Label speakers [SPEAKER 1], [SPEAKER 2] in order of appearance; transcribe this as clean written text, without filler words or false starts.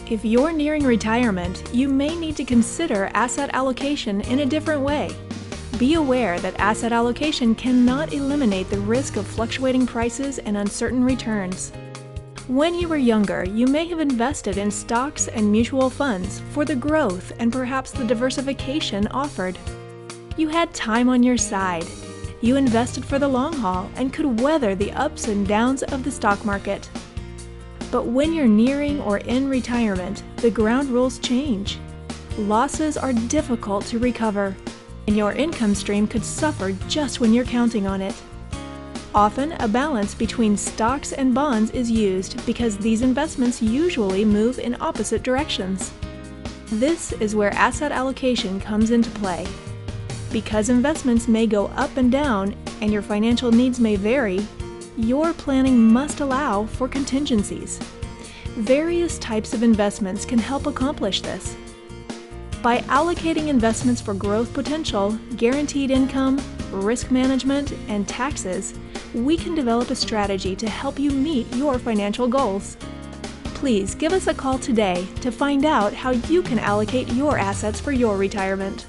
[SPEAKER 1] If you're nearing retirement, you may need to consider asset allocation in a different way. Be aware that asset allocation cannot eliminate the risk of fluctuating prices and uncertain returns. When you were younger, you may have invested in stocks and mutual funds for the growth and perhaps the diversification offered. You had time on your side. You invested for the long haul and could weather the ups and downs of the stock market. But when you're nearing or in retirement, the ground rules change. Losses are difficult to recover, and your income stream could suffer just when you're counting on it. Often, a balance between stocks and bonds is used because these investments usually move in opposite directions. This is where asset allocation comes into play. Because investments may go up and down and your financial needs may vary, your planning must allow for contingencies. Various types of investments can help accomplish this. By allocating investments for growth potential, guaranteed income, risk management, and taxes, we can develop a strategy to help you meet your financial goals. Please give us a call today to find out how you can allocate your assets for your retirement.